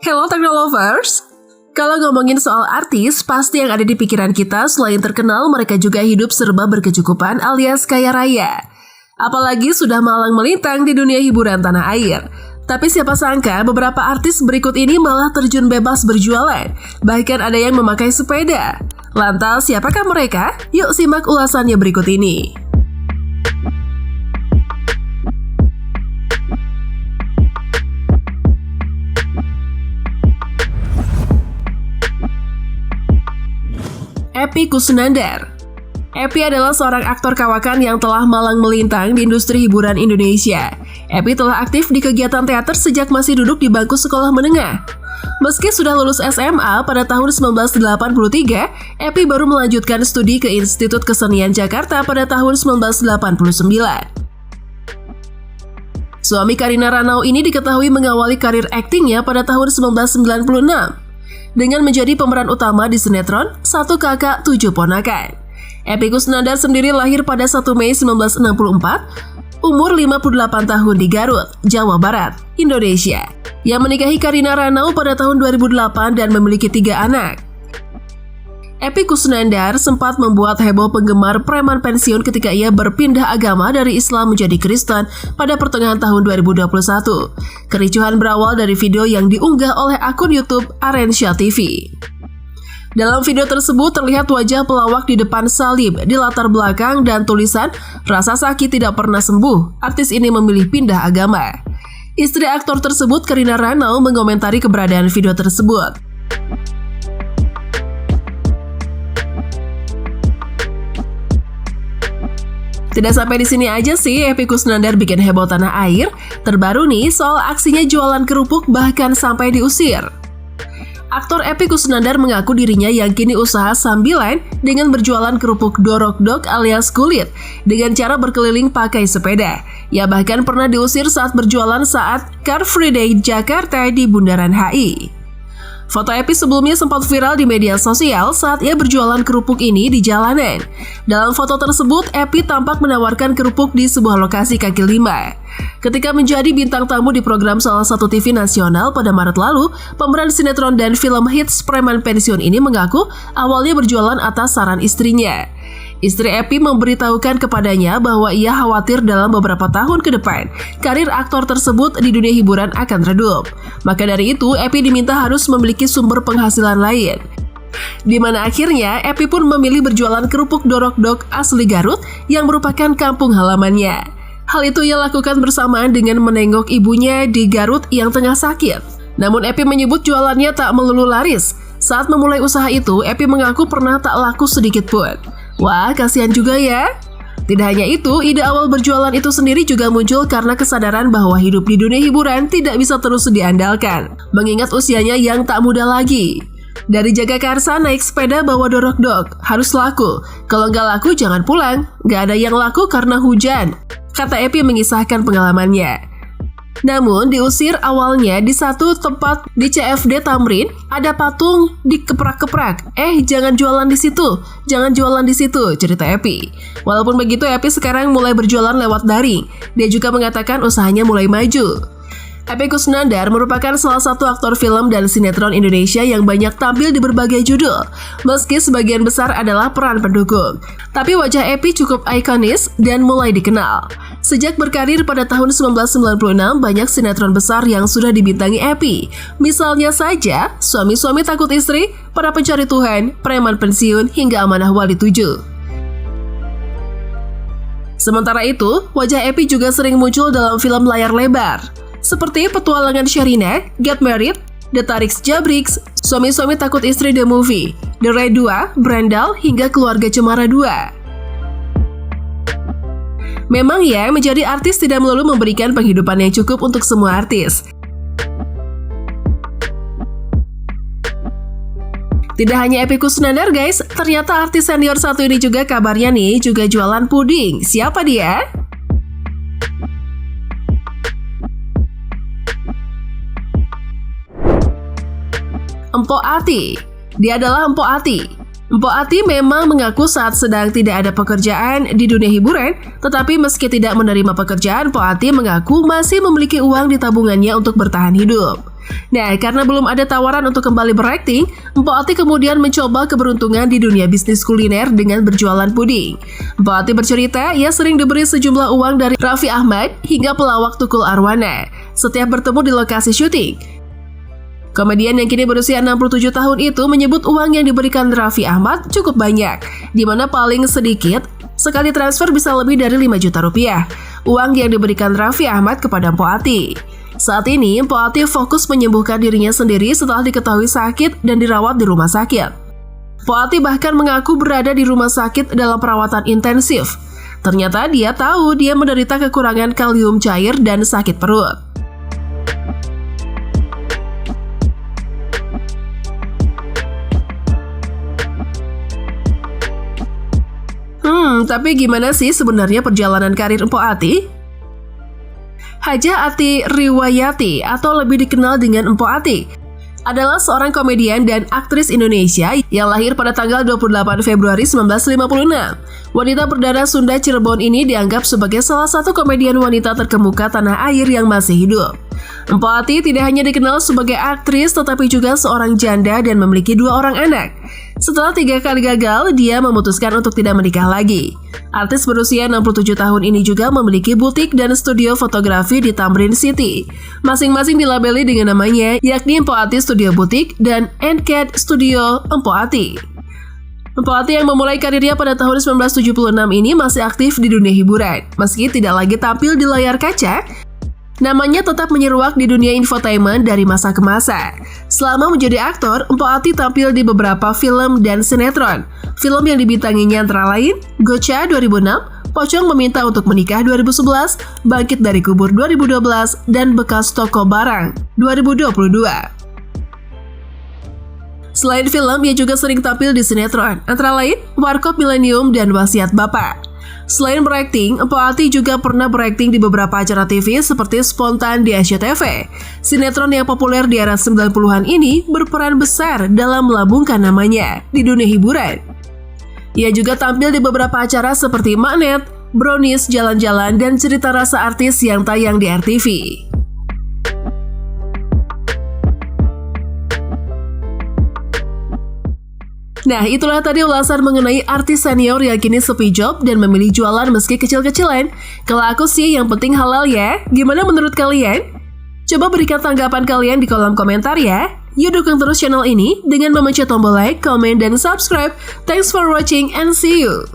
Hello Technolovers! Kalau ngomongin soal artis, pasti yang ada di pikiran kita selain terkenal, mereka juga hidup serba berkecukupan alias kaya raya. Apalagi sudah malang melintang di dunia hiburan tanah air. Tapi siapa sangka beberapa artis berikut ini malah terjun bebas berjualan. Bahkan ada yang memakai sepeda. Lantas siapakah mereka? Yuk simak ulasannya berikut ini. Epy Kusnandar. Epy adalah seorang aktor kawakan yang telah malang melintang di industri hiburan Indonesia. Epy telah aktif di kegiatan teater sejak masih duduk di bangku sekolah menengah. Meski sudah lulus SMA pada tahun 1983, Epy baru melanjutkan studi ke Institut Kesenian Jakarta pada tahun 1989. Suami Karina Ranau ini diketahui mengawali karir aktingnya pada tahun 1996. Dengan menjadi pemeran utama di sinetron Satu Kakak Tujuh Ponakan. Epy Kusnandar sendiri lahir pada 1 Mei 1964, umur 58 tahun di Garut, Jawa Barat, Indonesia, yang menikahi Karina Ranau pada tahun 2008 dan memiliki 3 anak. Epy Kusnandar sempat membuat heboh penggemar preman pensiun ketika ia berpindah agama dari Islam menjadi Kristen pada pertengahan tahun 2021. Kericuhan berawal dari video yang diunggah oleh akun YouTube Arensha TV. Dalam video tersebut terlihat wajah pelawak di depan salib di latar belakang dan tulisan "Rasa sakit tidak pernah sembuh, artis ini memilih pindah agama". Istri aktor tersebut, Karina Ranau, mengomentari keberadaan video tersebut. Tidak sampai di sini aja sih, Epy Kusnandar bikin heboh tanah air. Terbaru nih soal aksinya jualan kerupuk bahkan sampai diusir. Aktor Epy Kusnandar mengaku dirinya yang kini usaha sambilan dengan berjualan kerupuk dorok-dok alias kulit dengan cara berkeliling pakai sepeda. Ia bahkan pernah diusir saat berjualan saat Car Free Day Jakarta di Bundaran HI. Foto Epy sebelumnya sempat viral di media sosial saat ia berjualan kerupuk ini di jalanan. Dalam foto tersebut, Epy tampak menawarkan kerupuk di sebuah lokasi kaki lima. Ketika menjadi bintang tamu di program salah satu TV nasional pada Maret lalu, pemeran sinetron dan film hits preman pensiun ini mengaku awalnya berjualan atas saran istrinya. Istri Epy memberitahukan kepadanya bahwa ia khawatir dalam beberapa tahun ke depan, karir aktor tersebut di dunia hiburan akan redup. Maka dari itu, Epy diminta harus memiliki sumber penghasilan lain. Di mana akhirnya, Epy pun memilih berjualan kerupuk dorok-dok asli Garut yang merupakan kampung halamannya. Hal itu ia lakukan bersamaan dengan menengok ibunya di Garut yang tengah sakit. Namun Epy menyebut jualannya tak melulu laris. Saat memulai usaha itu, Epy mengaku pernah tak laku sedikit pun. Wah, kasihan juga ya. Tidak hanya itu, ide awal berjualan itu sendiri juga muncul karena kesadaran bahwa hidup di dunia hiburan tidak bisa terus diandalkan, mengingat usianya yang tak muda lagi. Dari Jagakarsa naik sepeda bawa dorok-dok, harus laku. Kalau nggak laku jangan pulang, nggak ada yang laku karena hujan, kata Epy mengisahkan pengalamannya. Namun diusir awalnya di satu tempat di CFD Tamrin, ada patung dikeprak-keprak. Jangan jualan di situ, jangan jualan di situ, cerita Epy. Walaupun begitu, Epy sekarang mulai berjualan lewat daring. Dia juga mengatakan usahanya mulai maju. Epy Kusnandar merupakan salah satu aktor film dan sinetron Indonesia yang banyak tampil di berbagai judul, meski sebagian besar adalah peran pendukung. Tapi wajah Epy cukup ikonis dan mulai dikenal. Sejak berkarir pada tahun 1996, banyak sinetron besar yang sudah dibintangi Epy. Misalnya saja, Suami-Suami Takut Istri, Para Pencari Tuhan, Preman Pensiun, hingga Amanah Wali 7. Sementara itu, wajah Epy juga sering muncul dalam film layar lebar, seperti Petualangan Sherina, Get Married, The Tariks Jabriks, Suami-Suami Takut Istri The Movie, The Raid 2, Brandal, hingga Keluarga Cemara 2. Memang ya, menjadi artis tidak melulu memberikan penghidupan yang cukup untuk semua artis. Tidak hanya Epy Kusnandar guys, ternyata artis senior satu ini juga kabarnya nih juga jualan puding. Siapa dia? Mpok Ati. Dia adalah Mpok Ati. Mpok Ati memang mengaku saat sedang tidak ada pekerjaan di dunia hiburan, tetapi meski tidak menerima pekerjaan, Mpok Ati mengaku masih memiliki uang di tabungannya untuk bertahan hidup. Nah, karena belum ada tawaran untuk kembali berakting, Mpok Ati kemudian mencoba keberuntungan di dunia bisnis kuliner dengan berjualan puding. Mpok Ati bercerita, ia sering diberi sejumlah uang dari Raffi Ahmad hingga pelawak Tukul Arwana setiap bertemu di lokasi syuting. Komedian yang kini berusia 67 tahun itu menyebut uang yang diberikan Raffi Ahmad cukup banyak, di mana paling sedikit sekali transfer bisa lebih dari 5 juta rupiah. Uang yang diberikan Raffi Ahmad kepada Mpok Ati. Saat ini, Mpok Ati fokus menyembuhkan dirinya sendiri setelah diketahui sakit dan dirawat di rumah sakit. Mpok Ati bahkan mengaku berada di rumah sakit dalam perawatan intensif. Ternyata dia tahu dia menderita kekurangan kalium cair dan sakit perut. Tapi gimana sih sebenarnya perjalanan karir Mpok Ati? Hajah Ati Riwayati atau lebih dikenal dengan Mpok Ati adalah seorang komedian dan aktris Indonesia yang lahir pada tanggal 28 Februari 1956. Wanita berdarah Sunda Cirebon ini dianggap sebagai salah satu komedian wanita terkemuka tanah air yang masih hidup. Mpok Ati tidak hanya dikenal sebagai aktris tetapi juga seorang janda dan memiliki 2 orang anak. Setelah 3 kali gagal, dia memutuskan untuk tidak menikah lagi. Artis berusia 67 tahun ini juga memiliki butik dan studio fotografi di Tamrin City. Masing-masing dilabeli dengan namanya, yakni Mpok Ati Studio Butik dan Encat Studio Mpok Ati. Mpok Ati yang memulai karirnya pada tahun 1976 ini masih aktif di dunia hiburan. Meski tidak lagi tampil di layar kaca, namanya tetap menyeruak di dunia infotainment dari masa ke masa. Selama menjadi aktor, Mpok Ati tampil di beberapa film dan sinetron. Film yang dibintanginya antara lain Gocha 2006, Pocong Meminta Untuk Menikah 2011, Bangkit Dari Kubur 2012, dan Bekas Toko Barang 2022. Selain film, ia juga sering tampil di sinetron, antara lain Warkop Millennium dan Wasiat Bapak. Selain berakting, Mpok Ati juga pernah berakting di beberapa acara TV seperti Spontan di SCTV. Sinetron yang populer di era 90-an ini berperan besar dalam melambungkan namanya di dunia hiburan. Ia juga tampil di beberapa acara seperti Magnet, Brownies, Jalan-Jalan, dan Cerita Rasa Artis yang tayang di RTV. Nah, itulah tadi ulasan mengenai artis senior yang kini sepi job dan memilih jualan meski kecil-kecilan. Kalau aku sih yang penting halal ya. Gimana menurut kalian? Coba berikan tanggapan kalian di kolom komentar ya. Yuk dukung terus channel ini dengan memencet tombol like, comment, dan subscribe. Thanks for watching and see you!